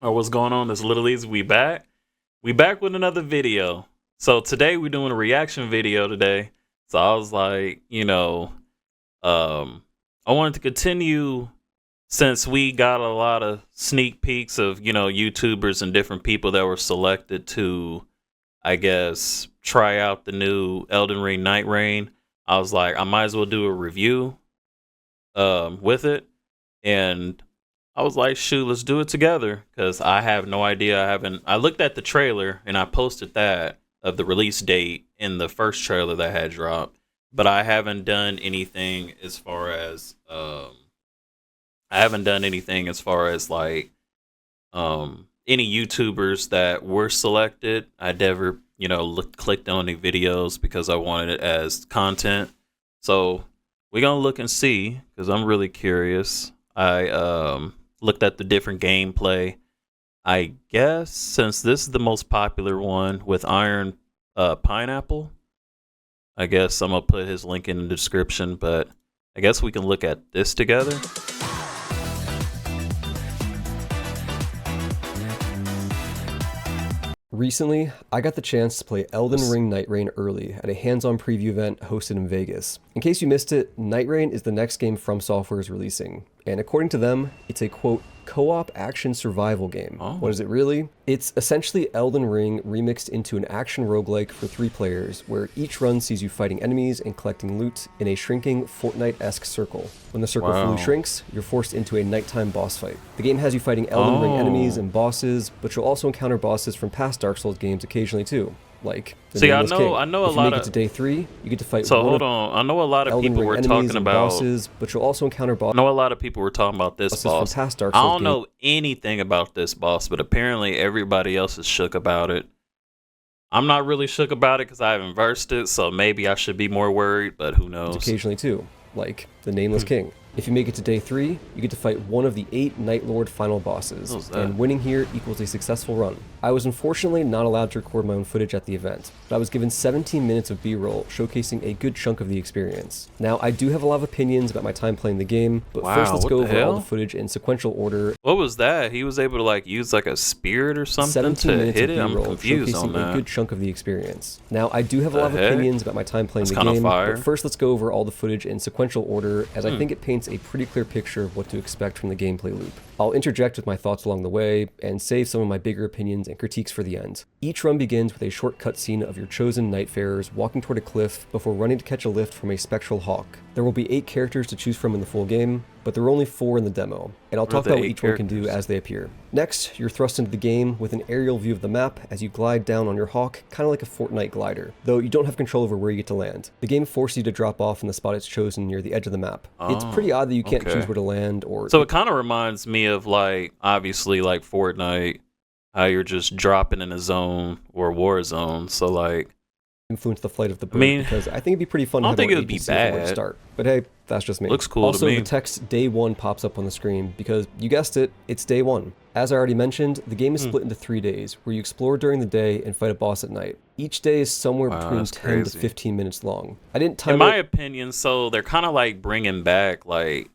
Or what's going on? This Little Easy. We back. We back with another video. So today we're doing a reaction video today. So I was like, I wanted to continue since we got a lot of sneak peeks of, YouTubers and different people that were selected to, I guess, try out the new Elden Ring Nightreign. I was like, I might as well do a review with it. And I was like, shoot, let's do it together, because I have no idea. I looked at the trailer and I posted that of the release date in the first trailer that had dropped, but I haven't done anything as far as like any YouTubers that were selected. I never, clicked on any videos because I wanted it as content. So we're gonna look and see, because I'm really curious. I looked at the different gameplay. I guess since this is the most popular one with Iron Pineapple, I guess I'm gonna put his link in the description, but I guess we can look at this together. Recently, I got the chance to play Elden Ring Nightreign early at a hands-on preview event hosted in Vegas. In case you missed it, Nightreign is the next game From Software is releasing, and according to them, it's a quote, co-op action survival game. Oh. What is it really? It's essentially Elden Ring remixed into an action roguelike for 3 players, where each run sees you fighting enemies and collecting loot in a shrinking Fortnite-esque circle. When the circle fully shrinks, you're forced into a nighttime boss fight. The game has you fighting Elden Ring enemies and bosses, but you'll also encounter bosses from past Dark Souls games occasionally too. Like the Nameless King. I know a if lot you make of. it to day 3, you get to fight. So hold on, I know a lot of Elden people Ring were talking about bosses, but you'll also encounter I know a lot of people were talking about this boss. From past Dark I Souls don't know anything about this boss, but apparently everybody else is shook about it. I'm not really shook about it because I haven't versed it, so maybe I should be more worried, but who knows. Occasionally too, like the Nameless King. If you make it to day 3, you get to fight one of the 8 Night Lord final bosses, and winning here equals a successful run. I was unfortunately not allowed to record my own footage at the event, but I was given 17 minutes of B-roll showcasing a good chunk of the experience. Now, I do have a lot of opinions about my time playing the game, but first let's go over all the footage in sequential order. What was that? He was able to like use like a spirit or something to hit it? I'm confused on that. A good chunk of the experience. Now, I do have a lot of opinions about my time playing the game, but first let's go over all the footage in sequential order, as I think it paints a pretty clear picture of what to expect from the gameplay loop. I'll interject with my thoughts along the way, and save some of my bigger opinions and critiques for the end. Each run begins with a short cutscene of your chosen Nightfarers walking toward a cliff before running to catch a lift from a spectral hawk. There will be 8 characters to choose from in the full game, but there are only 4 in the demo, and I'll talk about what each one can do as they appear. Next, you're thrust into the game with an aerial view of the map as you glide down on your hawk, kind of like a Fortnite glider, though you don't have control over where you get to land. The game forces you to drop off in the spot it's chosen near the edge of the map. It's pretty odd that you can't choose where to land, or... So it kind of reminds me of like, obviously like Fortnite, how you're just dropping in a zone or war zone, so like... influence the flight of the bird, because I think it'd be pretty fun to have more agency before you start. But hey, that's just me. Looks cool also, to me. The text day 1 pops up on the screen because, you guessed it, it's day 1. As I already mentioned, the game is split into 3 days, where you explore during the day and fight a boss at night. Each day is somewhere between 10 to 15 minutes long. I didn't time in my opinion, so they're kind of like bringing back like,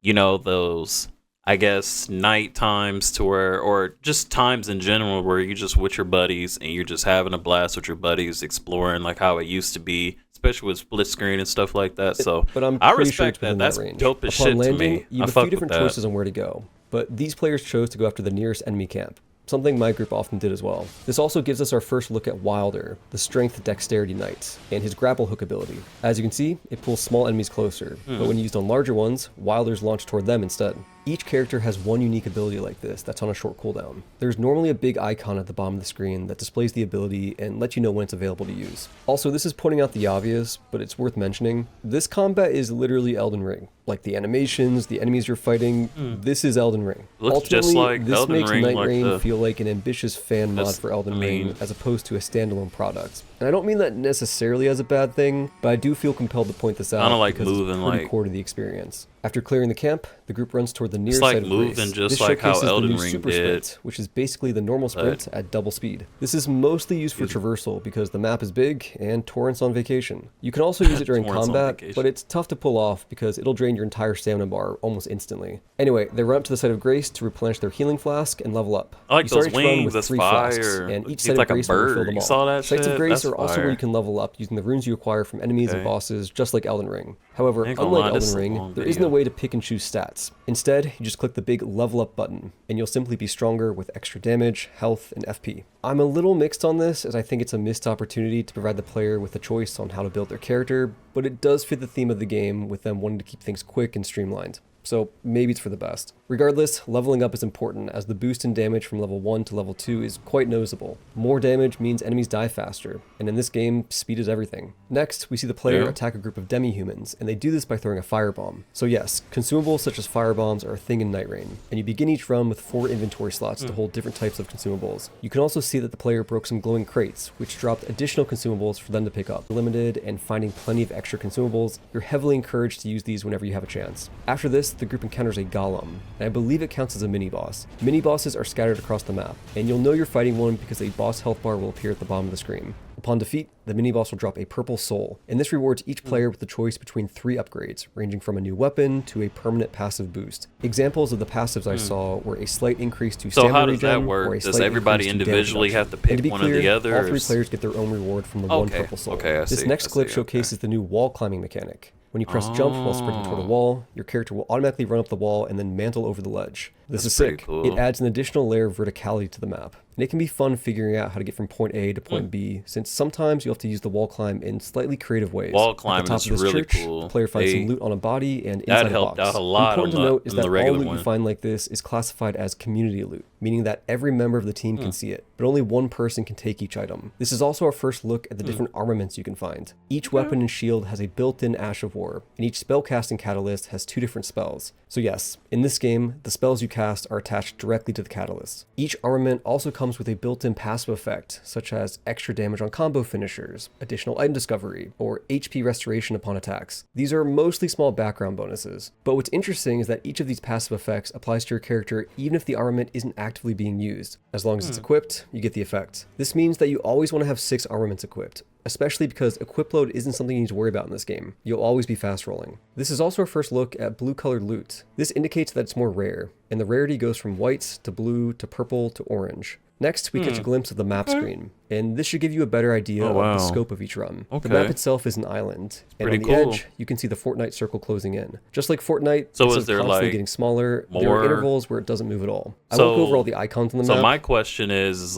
those, I guess, night times to where, or just times in general where you just with your buddies and you're just having a blast with your buddies, exploring like how it used to be, especially with split screen and stuff like that. So but I respect that. That's dope as shit to me. You have a few different choices on where to go, but these players chose to go after the nearest enemy camp, something my group often did as well. This also gives us our first look at Wilder, the Strength Dexterity Knight, and his grapple hook ability. As you can see, it pulls small enemies closer, but when used on larger ones, Wilder's launch toward them instead. Each character has one unique ability like this that's on a short cooldown. There's normally a big icon at the bottom of the screen that displays the ability and lets you know when it's available to use. Also, this is pointing out the obvious, but it's worth mentioning. This combat is literally Elden Ring. Like the animations, the enemies you're fighting, this is Elden Ring. Looks just like this Elden makes Ring, Nightreign like feel like an ambitious fan mod for Elden Ring as opposed to a standalone product. And I don't mean that necessarily as a bad thing, but I do feel compelled to point this out because it's pretty core to the experience. After clearing the camp, the group runs toward the near side of Grace. Just like how Elden Ring super did. Sprint, which is basically the normal sprint at double speed. This is mostly used for traversal because the map is big and Torrent's on vacation. You can also use it during combat, but it's tough to pull off because it'll drain your entire stamina bar almost instantly. Anyway, they run up to the site of Grace to replenish their healing flask and level up. I like those wings, that's fire. And each site of Grace will fill them all. Saw that Sites shit? of Grace That's are also fire. where you can level up using the runes you acquire from enemies and bosses, just like Elden Ring. However, unlike Elden Ring, there isn't a way to pick and choose stats. Instead, you just click the big level up button, and you'll simply be stronger with extra damage, health, and FP. I'm a little mixed on this, as I think it's a missed opportunity to provide the player with a choice on how to build their character, but it does fit the theme of the game with them wanting to keep things quick and streamlined. So maybe it's for the best. Regardless, leveling up is important as the boost in damage from level 1 to level 2 is quite noticeable. More damage means enemies die faster, and in this game, speed is everything. Next, we see the player attack a group of demi-humans, and they do this by throwing a firebomb. So yes, consumables such as firebombs are a thing in Nightreign, and you begin each run with 4 inventory slots to hold different types of consumables. You can also see that the player broke some glowing crates, which dropped additional consumables for them to pick up. Limited and finding plenty of extra consumables, you're heavily encouraged to use these whenever you have a chance. After this, the group encounters a golem, and I believe it counts as a mini-boss. Mini-bosses are scattered across the map, and you'll know you're fighting one because a boss health bar will appear at the bottom of the screen. Upon defeat, the mini-boss will drop a purple soul, and this rewards each player with the choice between 3 upgrades, ranging from a new weapon to a permanent passive boost. Examples of the passives I saw were a slight increase to stamina regen, or a slight Does everybody increase to individually damage have to pick and to be one clear, or the other? all 3 players get their own reward from the one purple soul. This next clip showcases the new wall climbing mechanic. When you press jump while sprinting toward a wall, your character will automatically run up the wall and then mantle over the ledge. This is sick. Cool. It adds an additional layer of verticality to the map. And it can be fun figuring out how to get from point A to point B, since sometimes you'll have to use the wall climb in slightly creative ways. Wall climbing is really cool. The player finds some loot on a body and inside a box. That helped out a lot. Important to note is that all loot you find like this is classified as community loot, meaning that every member of the team can see it, but only one person can take each item. This is also our first look at the different armaments you can find. Each weapon and shield has a built-in Ash of War, and each spellcasting catalyst has 2 different spells. So yes, in this game, the spells you cast are attached directly to the catalyst. Each armament also comes with a built-in passive effect, such as extra damage on combo finishers, additional item discovery, or HP restoration upon attacks. These are mostly small background bonuses, but what's interesting is that each of these passive effects applies to your character even if the armament isn't actively being used. As long as it's equipped, you get the effect. This means that you always want to have 6 armaments equipped, especially because equip load isn't something you need to worry about in this game. You'll always be fast rolling. This is also our first look at blue colored loot. This indicates that it's more rare, and the rarity goes from white to blue to purple to orange. Next, we catch a glimpse of the map screen, and this should give you a better idea of the scope of each run. The map itself is an island, and on the edge, you can see the Fortnite circle closing in. Just like Fortnite, it's constantly getting smaller. There are intervals where it doesn't move at all. I won't go over all the icons on the map. So my question is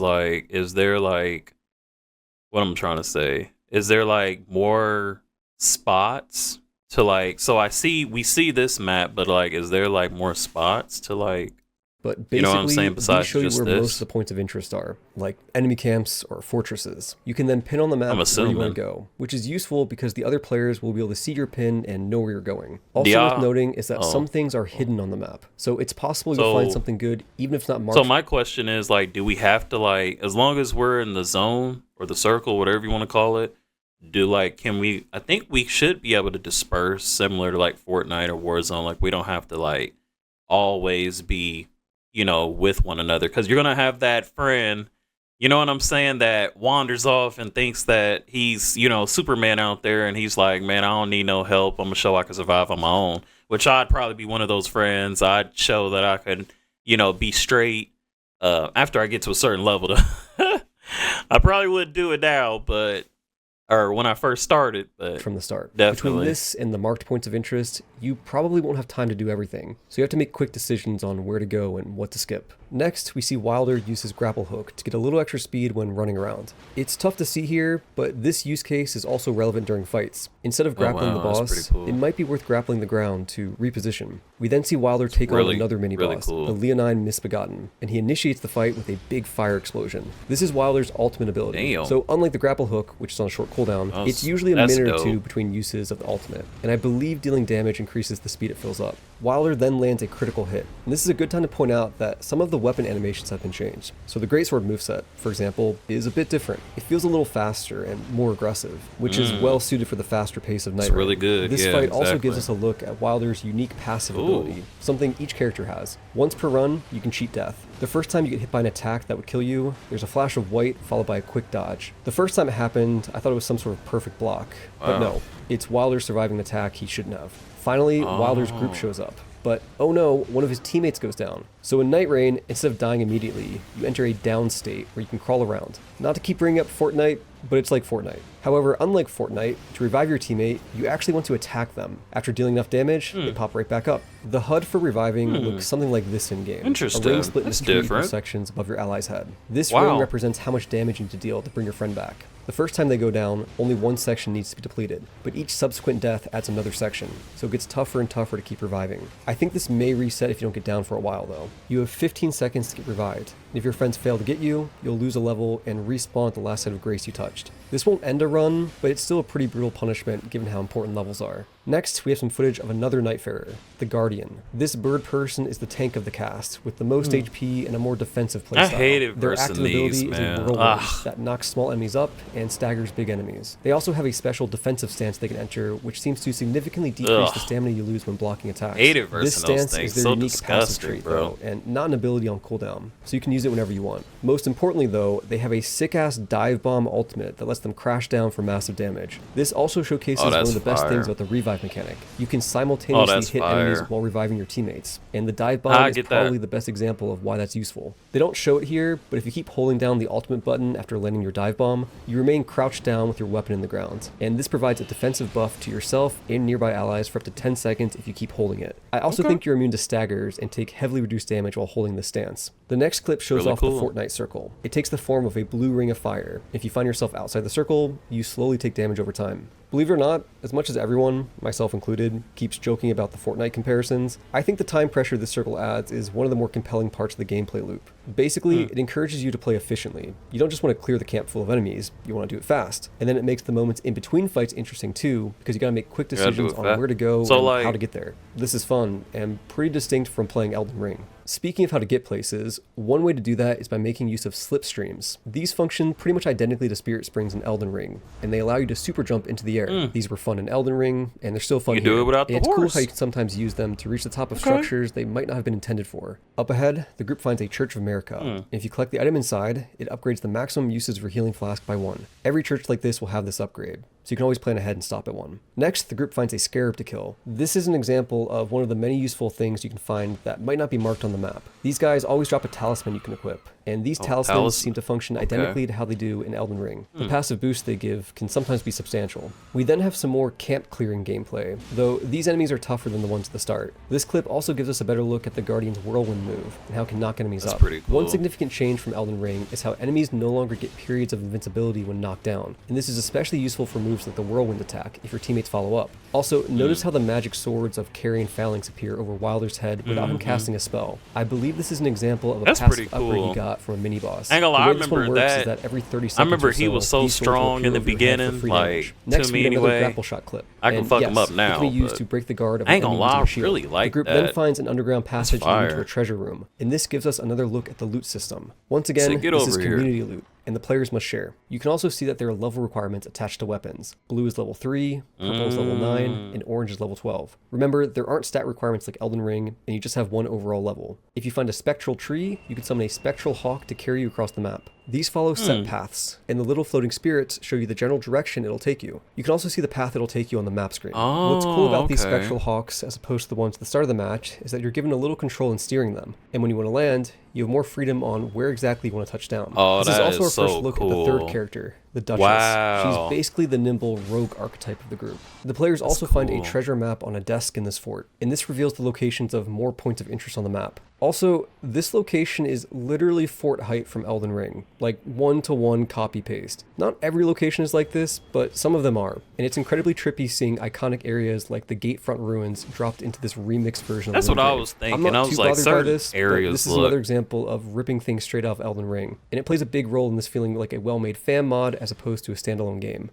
there what I'm trying to say? Is there like more spots to like? So we see this map, but like, is there like more spots to like? But basically, you know what I'm saying? Besides show you just where most of the points of interest are, like enemy camps or fortresses. You can then pin on the map where you want to go, which is useful because the other players will be able to see your pin and know where you're going. Also worth noting is that some things are hidden on the map, so it's possible you'll find something good even if it's not marked. So my question is like, do we have to like, as long as we're in the zone or the circle, whatever you want to call it, I think we should be able to disperse similar to like Fortnite or Warzone. Like we don't have to like always be, with one another, because you're gonna have that friend, you know what I'm saying, that wanders off and thinks that he's, Superman out there, and he's like, man, I don't need no help. I'm gonna show I can survive on my own. Which I'd probably be one of those friends. I'd show that I could, be straight after I get to a certain level. I probably wouldn't do it now, or when I first started, but from the start. Definitely. Between this and the marked points of interest, you probably won't have time to do everything, so you have to make quick decisions on where to go and what to skip. Next, we see Wilder use his grapple hook to get a little extra speed when running around. It's tough to see here, but this use case is also relevant during fights. Instead of grappling the boss, it might be worth grappling the ground to reposition. We then see Wilder take on another mini-boss, the Leonine Misbegotten, and he initiates the fight with a big fire explosion. This is Wilder's ultimate ability. So unlike the grapple hook, which is on a short cooldown, it's usually a minute or 2 between uses of the ultimate, and I believe dealing damage increases the speed it fills up. Wilder then lands a critical hit. And this is a good time to point out that some of the weapon animations have been changed. So the Greatsword moveset, for example, is a bit different. It feels a little faster and more aggressive, which is well suited for the faster pace of Nightreign. It's really good. This fight also gives us a look at Wilder's unique passive ability, something each character has. Once per run, you can cheat death. The first time you get hit by an attack that would kill you, there's a flash of white followed by a quick dodge. The first time it happened, I thought it was some sort of perfect block, but no, it's Wilder surviving an attack he shouldn't have. Finally, Wilder's group shows up. But, oh no, one of his teammates goes down. So in Nightreign, instead of dying immediately, you enter a down state where you can crawl around. Not to keep bringing up Fortnite, but it's like Fortnite. However, unlike Fortnite, to revive your teammate, you actually want to attack them. After dealing enough damage, they pop right back up. The HUD for reviving looks something like this in-game. Interesting. A ring split That's into two equal different. sections above your ally's head. This ring represents how much damage you need to deal to bring your friend back. The first time they go down, only one section needs to be depleted, but each subsequent death adds another section, so it gets tougher and tougher to keep reviving. I think this may reset if you don't get down for a while though. You have 15 seconds to get revived, and if your friends fail to get you, you'll lose a level and respawn at the last set of grace you touched. This won't end a run, but it's still a pretty brutal punishment given how important levels are. Next, we have some footage of another Nightfarer, the Guardian. This bird person is the tank of the cast, with the most HP and a more defensive playstyle. I hate it Their versus active these, ability man. is a whirlwind that knocks small enemies up and staggers big enemies. They also have a special defensive stance they can enter, which seems to significantly decrease the stamina you lose when blocking attacks. Hate it versus this stance those things. is their So unique passive disgusting, trait, bro. though, and not an ability on cooldown, so you can use it whenever you want. Most importantly, though, they have a sick-ass dive bomb ultimate that lets them crash down for massive damage. This also showcases one of the best things about the revive mechanic. You can simultaneously hit enemies while reviving your teammates, and the dive bomb is probably the best example of why that's useful. They don't show it here, but if you keep holding down the ultimate button after landing your dive bomb, you remain crouched down with your weapon in the ground, and this provides a defensive buff to yourself and nearby allies for up to 10 seconds if you keep holding it. I also think you're immune to staggers and take heavily reduced damage while holding this stance. The next clip shows off the Fortnite circle. It takes the form of a blue ring of fire. If you find yourself outside the circle, you slowly take damage over time. Believe it or not, as much as everyone, myself included, keeps joking about the Fortnite comparisons, I think the time pressure this circle adds is one of the more compelling parts of the gameplay loop. Basically, it encourages you to play efficiently. You don't just want to clear the camp full of enemies, you want to do it fast. And then it makes the moments in between fights interesting too, because you gotta make quick decisions on where to go and how to get there. This is fun, and pretty distinct from playing Elden Ring. Speaking of how to get places, one way to do that is by making use of slipstreams. These function pretty much identically to Spirit Springs in Elden Ring, and they allow you to super jump into the air. These were fun in Elden Ring, and they're still fun here. Do it without the it's horse. cool how you can sometimes use them to reach the top of structures they might not have been intended for. Up ahead, the group finds a Church of America. And if you collect the item inside, it upgrades the maximum usage of your healing flask by 1. Every church like this will have this upgrade, so you can always plan ahead and stop at 1. Next, the group finds a scarab to kill. This is an example of one of the many useful things you can find that might not be marked on the map. These guys always drop a talisman you can equip, and these talismans seem to function identically to how they do in Elden Ring. The passive boost they give can sometimes be substantial. We then have some more camp clearing gameplay, though these enemies are tougher than the ones at the start. This clip also gives us a better look at the Guardian's whirlwind move and how it can knock enemies up. Pretty cool. One significant change from Elden Ring is how enemies no longer get periods of invincibility when knocked down, and this is especially useful for moves like the whirlwind attack if your teammates follow up. Also, notice how the magic swords of Carrion Phalanx appear over Wilder's head without him casting a spell. I believe this is an example of a passive upgrade he got from a mini boss. I remember that every 30 seconds I remember he was so strong in the beginning, like, next to me another anyway. grapple shot clip. I can fuck him up now. It can be used to break the guard of I ain't an gonna enemy lie, using a shield. really like the group that. then finds an underground passage leading to fire. a treasure room, and this gives us another look at the loot system. Once again, Get this is over here. community loot, and the players must share. You can also see that there are level requirements attached to weapons. Blue is level 3, purple is level 9, and orange is level 12. Remember, there aren't stat requirements like Elden Ring, and you just have one overall level. If you find a spectral tree, you can summon a spectral hawk to carry you across the map. These follow set paths, and the little floating spirits show you the general direction it'll take you. You can also see the path it'll take you on the map screen. What's cool about these spectral hawks, as opposed to the ones at the start of the match, is that you're given a little control in steering them, and when you want to land, you have more freedom on where exactly you want to touch down. This is also our first look at the third character, the Duchess. She's basically the nimble rogue archetype of the group. The players also find a treasure map on a desk in this fort, and this reveals the locations of more points of interest on the map. Also, this location is literally fort height from Elden Ring, like 1-to-1 copy-paste. Not every location is like this, but some of them are, and it's incredibly trippy seeing iconic areas like the Gatefront ruins dropped into this remixed version of That's what I was thinking. I was like, certain areas this is another example of ripping things straight off Elden Ring, and it plays a big role in this feeling like a well-made fan mod as opposed to a standalone game.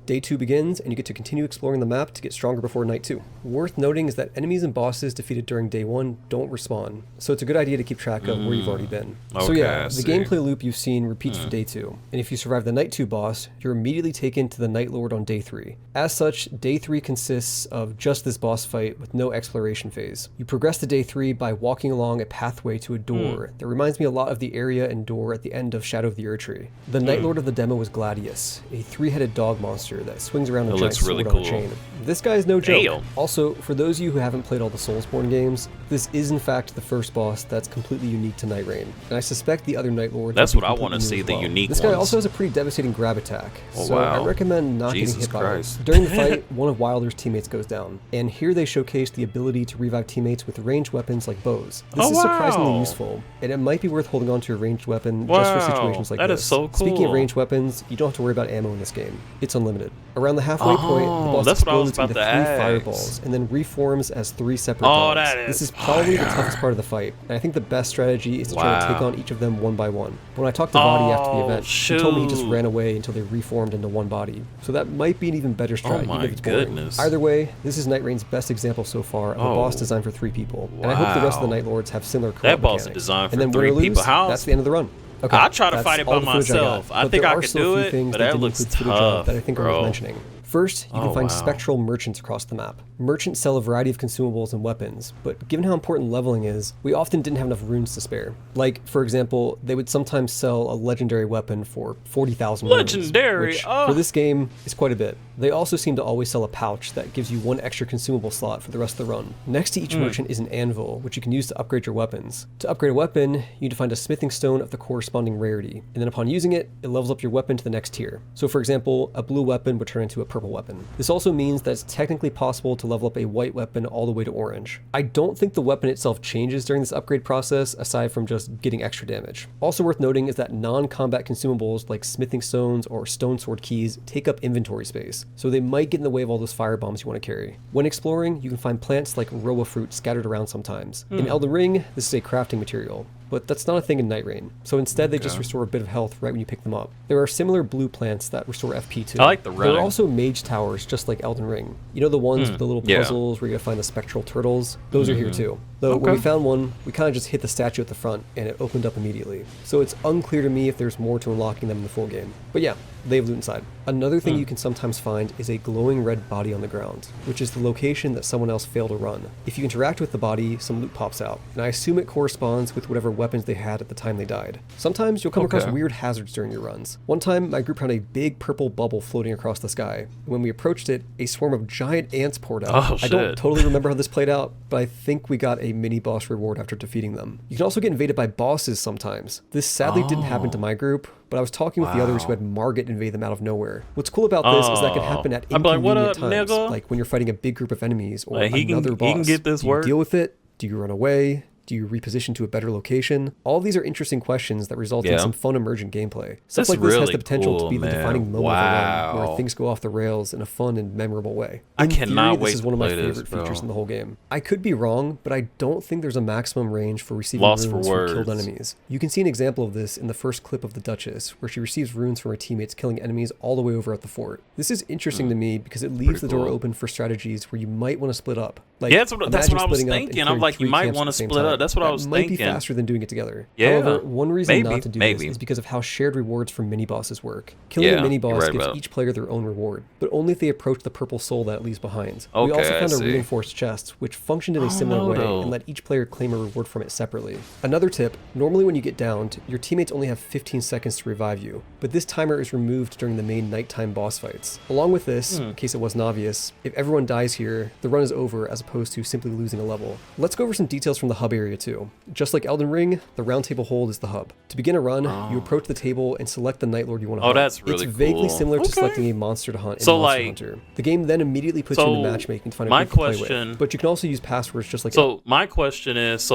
Day 2 begins, and you get to continue exploring the map to get stronger before Night 2. Worth noting is that enemies and bosses defeated during Day 1 don't respawn, so it's a good idea to keep track of where you've already been. Okay, so yeah, the gameplay loop you've seen repeats for Day 2, and if you survive the Night 2 boss, you're immediately taken to the Night Lord on Day 3. As such, Day 3 consists of just this boss fight with no exploration phase. You progress to Day 3 by walking along a pathway to a door that reminds me a lot of the area and door at the end of Shadow of the Erdtree. The Night Lord of the demo is Gladius, a three-headed dog monster that swings around a giant sword on a chain. This guy is no joke. Damn. Also, for those of you who haven't played all the Soulsborne games, this is in fact the first boss that's completely unique to Nightreign, and I suspect the other Night Lords. That's what I want to see, the unique ones. This guy also has a pretty devastating grab attack, so I recommend not getting hit by it. Christ. During the fight, one of Wilder's teammates goes down, and here they showcase the ability to revive teammates with ranged weapons like bows. This is surprisingly useful, and it might be worth holding on to a ranged weapon just for situations like this. That is so cool. Speaking of ranged weapons, you don't have to worry about ammo in this game. It's unlimited. Around the halfway point, the boss explodes into 3 fireballs and then reforms as 3 separate dogs. This is probably the toughest part of the fight, and I think the best strategy is to try to take on each of them one by one. But when I talked to Vadi after the event, he told me he just ran away until they reformed into one body. So that might be an even better strategy if it's boring. Either way, this is Nightraign's best example so far of a boss designed for 3 people, and I hope the rest of the Night Lords have similar co-op mechanics. That boss is designed for and then 3 people. That's the end of the run. Okay, I'll try to fight it by myself. I think I could do it, but that looks tough, that I think are worth mentioning. First, you can find spectral merchants across the map. Merchants sell a variety of consumables and weapons, but given how important leveling is, we often didn't have enough runes to spare. Like, for example, they would sometimes sell a legendary weapon for 40,000 runes. Legendary? Which, for this game, is quite a bit. They also seem to always sell a pouch that gives you 1 extra consumable slot for the rest of the run. Next to each merchant is an anvil, which you can use to upgrade your weapons. To upgrade a weapon, you need to find a smithing stone of the corresponding rarity, and then upon using it, it levels up your weapon to the next tier. So for example, a blue weapon would turn into a purple weapon. This also means that it's technically possible to level up a white weapon all the way to orange. I don't think the weapon itself changes during this upgrade process, aside from just getting extra damage. Also worth noting is that non-combat consumables like smithing stones or stone sword keys take up inventory space, so they might get in the way of all those fire bombs you want to carry. When exploring, you can find plants like rowa fruit scattered around sometimes. In Elden Ring, this is a crafting material, but that's not a thing in Nightreign, so instead they just restore a bit of health right when you pick them up. There are similar blue plants that restore FP too. I like the running. There are also mage towers, just like Elden Ring. You know the ones with the little puzzles where you gotta find the spectral turtles? Those are here too. Though when we found one, we kind of just hit the statue at the front and it opened up immediately. So it's unclear to me if there's more to unlocking them in the full game. But yeah, they have loot inside. Another thing you can sometimes find is a glowing red body on the ground, which is the location that someone else failed to run. If you interact with the body, some loot pops out, and I assume it corresponds with whatever weapons they had at the time they died. Sometimes you'll come across weird hazards during your runs. One time, my group found a big purple bubble floating across the sky. When we approached it, a swarm of giant ants poured out. I don't totally remember how this played out, but I think we got a mini boss reward after defeating them. You can also get invaded by bosses sometimes. This sadly didn't happen to my group, but I was talking with the others who had Margit invade them out of nowhere. What's cool about this is that can happen at inconvenient times, like when you're fighting a big group of enemies or another boss. He can get this Do you deal with it? Do you run away? Do you reposition to a better location? All of these are interesting questions that result in some fun emergent gameplay. Stuff like this has the potential to be the defining moment of a run, where things go off the rails in a fun and memorable way. I cannot wait This is one of my favorite features in the whole game. I could be wrong, but I don't think there's a maximum range for receiving runes from killed enemies. You can see an example of this in the first clip of the Duchess, where she receives runes from her teammates killing enemies all the way over at the fort. This is interesting to me because it leaves the door open for strategies where you might want to split up. Like, that's what I was thinking. I'm like, you might want to split up. That's what I was thinking. Might be faster than doing it together. However, one reason not to do this is because of how shared rewards for mini bosses work. Killing a mini boss gives each player their own reward, but only if they approach the purple soul that it leaves behind. We also found a reinforced chest, which functioned in a similar way and let each player claim a reward from it separately. Another tip, normally when you get downed, your teammates only have 15 seconds to revive you, but this timer is removed during the main nighttime boss fights. Along with this, in case it wasn't obvious, if everyone dies here, the run is over as opposed to simply losing a level. Let's go over some details from the hub area too. Just like Elden Ring, the round table hold is the hub. To begin a run, you approach the table and select the Night Lord you want to hunt. That's really cool. It's vaguely similar to selecting a monster to hunt in Monster Hunter. The game then immediately puts you into matchmaking to find a group to play with. But you can also use passwords just like my question is,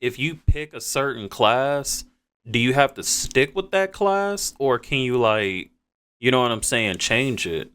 if you pick a certain class, do you have to stick with that class? Or can you, you know what I'm saying, change it?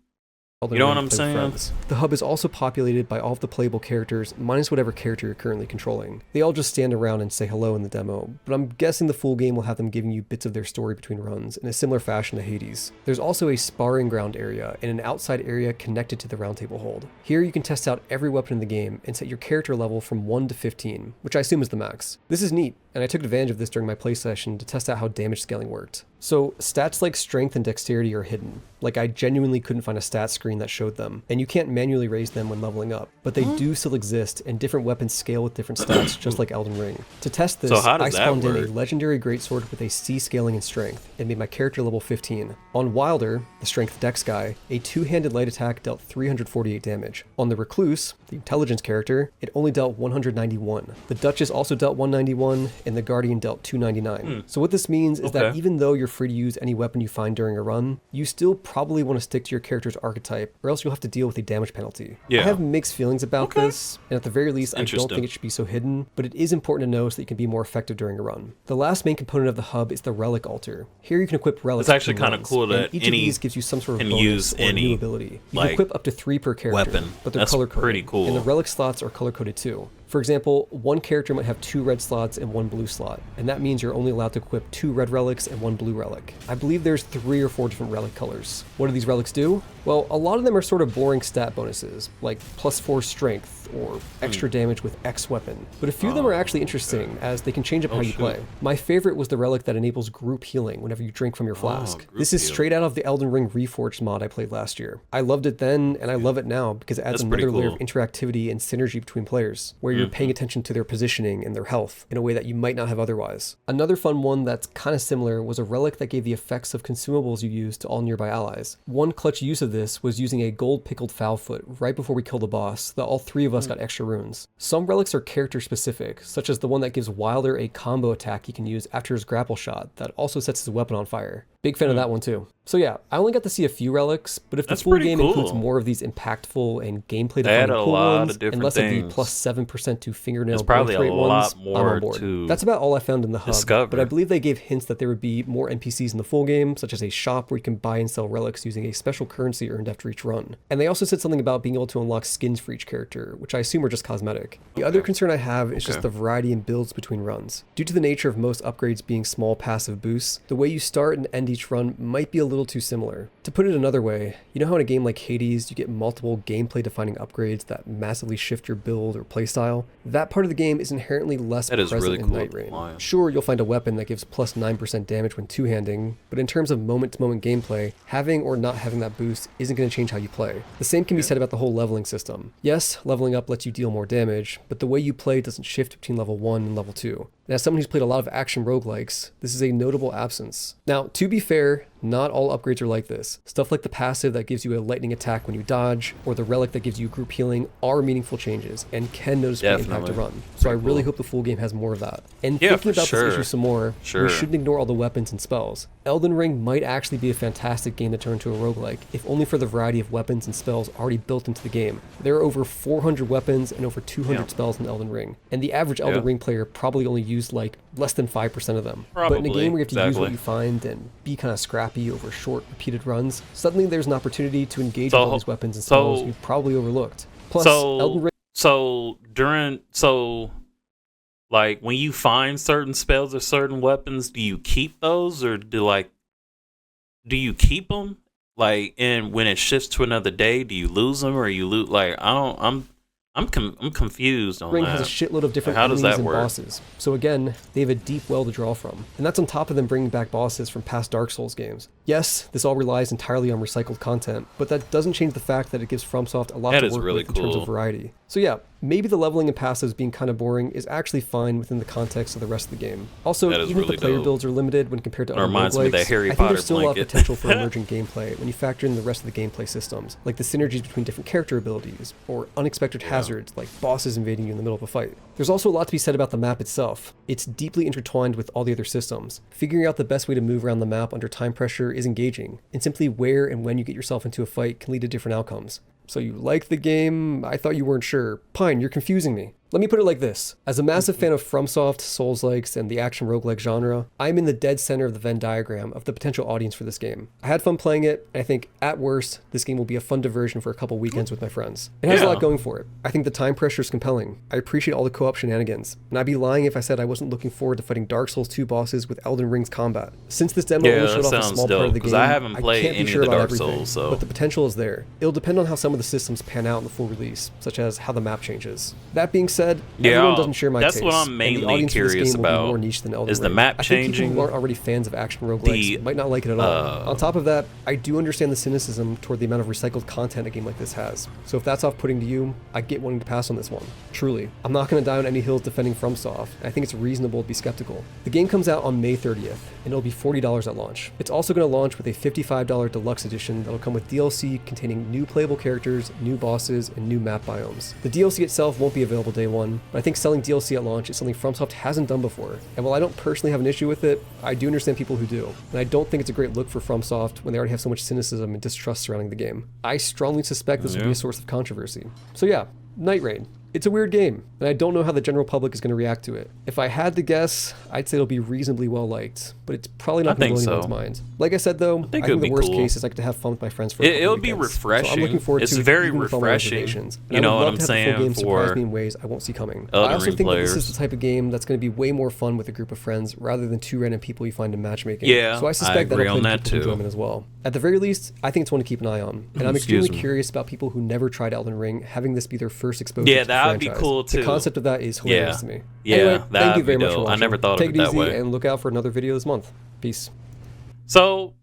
You know what I'm saying? The hub is also populated by all of the playable characters, minus whatever character you're currently controlling. They all just stand around and say hello in the demo, but I'm guessing the full game will have them giving you bits of their story between runs, in a similar fashion to Hades. There's also a sparring ground area and an outside area connected to the roundtable hold. Here you can test out every weapon in the game and set your character level from 1 to 15, which I assume is the max. This is neat, and I took advantage of this during my play session to test out how damage scaling worked. So stats like strength and dexterity are hidden. Like, I genuinely couldn't find a stat screen that showed them, and you can't manually raise them when leveling up, but they do still exist, and different weapons scale with different stats, just like Elden Ring. To test this, I spawned in a legendary greatsword with a C scaling in strength, and made my character level 15. On Wilder, the strength dex guy, a two-handed light attack dealt 348 damage. On the Recluse, the intelligence character, it only dealt 191. The Duchess also dealt 191, and the Guardian dealt 299. So what this means is that even though you're free to use any weapon you find during a run, you still probably want to stick to your character's archetype, or else you'll have to deal with a damage penalty. I have mixed feelings about this, and at the very least, I don't think it should be so hidden, but it is important to know so that you can be more effective during a run. The last main component of the hub is the relic altar. Here you can equip relics. It's actually kind of cool that each of these gives you some sort of bonus or new ability. You can equip up to 3 per character, weapon. But they're color-coded. Pretty cool. And the relic slots are color-coded too. For example, one character might have 2 red slots and 1 blue slot, and that means you're only allowed to equip 2 red relics and 1 blue relic. I believe there's 3 or 4 different relic colors. What do these relics do? Well, a lot of them are sort of boring stat bonuses, like +4 strength or extra damage with X weapon. But a few of them are actually interesting, as they can change up how you play. My favorite was the relic that enables group healing whenever you drink from your flask. This is straight out of the Elden Ring Reforged mod I played last year. I loved it then, and I love it now because it adds another layer of interactivity and synergy between players, where you're paying attention to their positioning and their health in a way that you might not have otherwise. Another fun one that's kind of similar was a relic that gave the effects of consumables you use to all nearby allies. One clutch use of this was using a gold pickled foul foot right before we killed the boss, so that all 3 of us got extra runes. Some relics are character specific, such as the one that gives Wilder a combo attack he can use after his grapple shot that also sets his weapon on fire. Big fan of that one too. So yeah, I only got to see a few relics, but if the full game includes more of these impactful and gameplay defining cool ones, and less of the +7% to fingernail growth rate ones, I'm on board. That's about all I found in the hub, but I believe they gave hints that there would be more NPCs in the full game, such as a shop where you can buy and sell relics using a special currency earned after each run. And they also said something about being able to unlock skins for each character, which I assume are just cosmetic. The other concern I have is just the variety in builds between runs. Due to the nature of most upgrades being small passive boosts, the way you start and end each run might be a little too similar. To put it another way, you know how in a game like Hades you get multiple gameplay defining upgrades that massively shift your build or playstyle? That part of the game is inherently less present in Nightreign. Sure, you'll find a weapon that gives +9% damage when two-handing, but in terms of moment-to-moment gameplay, having or not having that boost isn't going to change how you play. The same can be said about the whole leveling system. Yes, leveling up lets you deal more damage, but the way you play doesn't shift between level 1 and level 2. And as someone who's played a lot of action roguelikes, this is a notable absence. Now, to be fair, not all upgrades are like this. Stuff like the passive that gives you a lightning attack when you dodge, or the relic that gives you group healing are meaningful changes and can noticeably impact a run. So I really hope the full game has more of that. And thinking about this issue some more, we shouldn't ignore all the weapons and spells. Elden Ring might actually be a fantastic game to turn to a roguelike, if only for the variety of weapons and spells already built into the game. There are over 400 weapons and over 200 spells in Elden Ring, and the average Elden Ring player probably only used like less than 5% of them. But in a game where you have to use what you find and be kind of scrappy over short, repeated runs, suddenly there's an opportunity to engage with all these weapons and spells you probably overlooked. Plus, Elden Ring... like, when you find certain spells or certain weapons, do you keep those, or do you keep them? Like, and when it shifts to another day, do you lose them, or you lose? Like, I'm confused on Ring that. has a shitload of different enemies and bosses. So again, they have a deep well to draw from. And that's on top of them bringing back bosses from past Dark Souls games. Yes, this all relies entirely on recycled content, but that doesn't change the fact that it gives FromSoft a lot to work with in terms of variety. So yeah, maybe the leveling and passives being kind of boring is actually fine within the context of the rest of the game. Also, even if the player builds are limited when compared to other roguelikes, I think there's still a lot of potential for emerging gameplay when you factor in the rest of the gameplay systems, like the synergies between different character abilities, or unexpected hazards like bosses invading you in the middle of a fight. There's also a lot to be said about the map itself. It's deeply intertwined with all the other systems. Figuring out the best way to move around the map under time pressure is engaging, and simply where and when you get yourself into a fight can lead to different outcomes. So you like the game? I thought you weren't sure. Pine, you're confusing me. Let me put it like this. As a massive fan of FromSoft, Souls-likes, and the action roguelike genre, I'm in the dead center of the Venn diagram of the potential audience for this game. I had fun playing it, and I think, at worst, this game will be a fun diversion for a couple weekends with my friends. It has a lot going for it. I think the time pressure is compelling. I appreciate all the co-op shenanigans, and I'd be lying if I said I wasn't looking forward to fighting Dark Souls 2 bosses with Elden Ring's combat. Since this demo only showed off a small part of the game, I haven't played can't be any sure of the about Dark everything, Souls, so. but the potential is there. It'll depend on how some of the systems pan out in the full release, such as how the map changes. That being said, everyone doesn't share my taste. That's what I'm mainly curious about. More niche than Elden is the Ring. map I changing? think people who aren't already fans of action roguelikes might not like it at all. On top of that, I do understand the cynicism toward the amount of recycled content a game like this has. So if that's off-putting to you, I get wanting to pass on this one. Truly. I'm not going to die on any hills defending FromSoft. I think it's reasonable to be skeptical. The game comes out on May 30th, and it'll be $40 at launch. It's also going to launch with a $55 deluxe edition that'll come with DLC containing new playable characters, new bosses, and new map biomes. The DLC itself won't be available day one, but I think selling DLC at launch is something FromSoft hasn't done before. And while I don't personally have an issue with it, I do understand people who do. And I don't think it's a great look for FromSoft when they already have so much cynicism and distrust surrounding the game. I strongly suspect this will be a source of controversy. So yeah, Nightreign. It's a weird game, and I don't know how the general public is going to react to it. If I had to guess, I'd say it'll be reasonably well liked, but it's probably not going to blow anyone's mind. Like I said, though, I think the worst case is I get to have fun with my friends for a couple It'll weekends. be refreshing. So I'm looking forward to very even refreshing. You know what I'm saying? Full game surprise me in ways I won't see coming. I also think that this is the type of game that's going to be way more fun with a group of friends rather than two random people you find in matchmaking. Yeah, so I suspect that'll play people's enjoyment as well. At the very least, I think it's one to keep an eye on, and I'm extremely curious about people who never tried Elden Ring having this be their first exposure to the franchise. That would be cool too. The concept of that is hilarious to me. Yeah, anyway, thank you very much for watching. I never thought of it that way. Take it easy and look out for another video this month. Peace. So,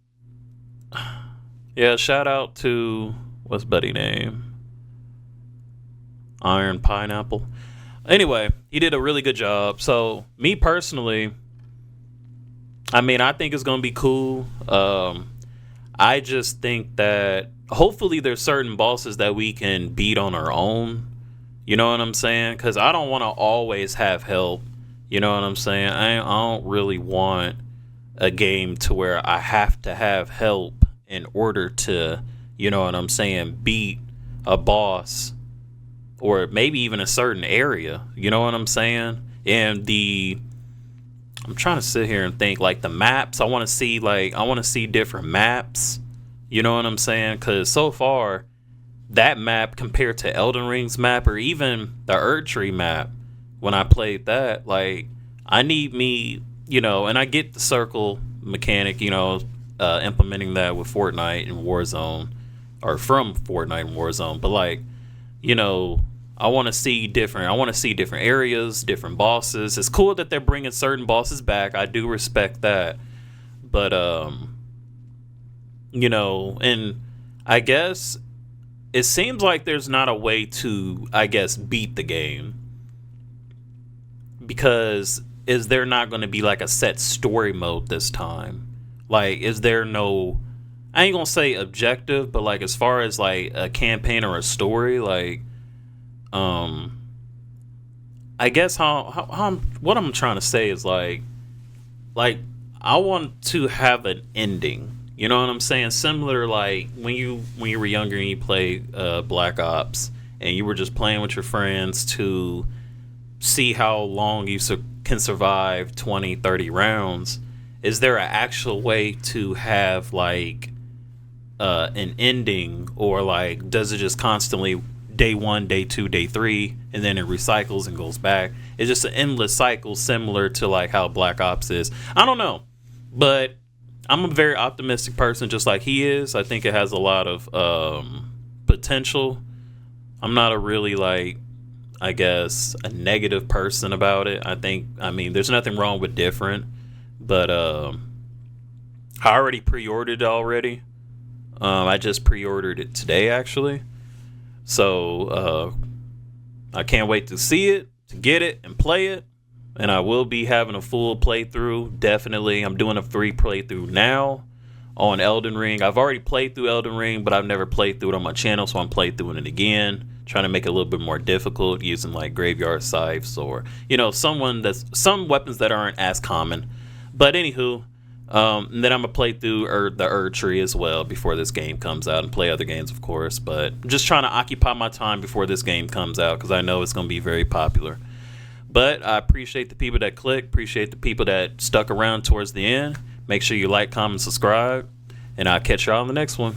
yeah, shout out to, what's buddy name? Iron Pineapple. Anyway, he did a really good job. So, me personally, I mean, I think it's going to be cool. I just think that hopefully there's certain bosses that we can beat on our own. You know what I'm saying? Because I don't want to always have help. You know what I'm saying? I don't really want a game to where I have to have help in order to, you know what I'm saying, beat a boss or maybe even a certain area. You know what I'm saying? And I'm trying to sit here and think, like, the maps. I want to see different maps. You know what I'm saying? Because so far, that map compared to Elden Ring's map or even the Erdtree map, when I played that, like, I need me, you know, and I get the circle mechanic, you know, implementing that with Fortnite and Warzone, or from Fortnite and Warzone, but, like, you know, I want to see different areas, different bosses. It's cool that they're bringing certain bosses back. I do respect that. But, you know, and I guess it seems like there's not a way to, I guess, beat the game. Because is there not going to be like a set story mode this time? Like, is there no, I ain't going to say objective, but like as far as like a campaign or a story, like, I guess what I'm trying to say is like I want to have an ending. You know what I'm saying? Similar, like when you were younger and you played Black Ops and you were just playing with your friends to see how long you can survive 20, 30 rounds. Is there an actual way to have like an ending, or like does it just constantly day 1, day 2, day 3, and then it recycles and goes back? It's just an endless cycle, similar to like how Black Ops is. I don't know, but I'm a very optimistic person, just like he is. I think it has a lot of potential. I'm not a really like, I guess, a negative person about it. I mean, there's nothing wrong with different, but I already pre-ordered it already. I just pre-ordered it today, actually. So I can't wait to see it, to get it, and play it. And I will be having a full playthrough, definitely. I'm doing a free playthrough now on Elden Ring. I've already played through Elden Ring, but I've never played through it on my channel, so I'm playing through it again, trying to make it a little bit more difficult, using like graveyard scythes or, you know, some weapons that aren't as common. But anywho, And then I'm gonna play through the Erd Tree as well before this game comes out, and play other games, of course. But I'm just trying to occupy my time before this game comes out because I know it's gonna be very popular. But I appreciate the people that clicked, appreciate the people that stuck around towards the end. Make sure you like, comment, subscribe, and I'll catch y'all on the next one.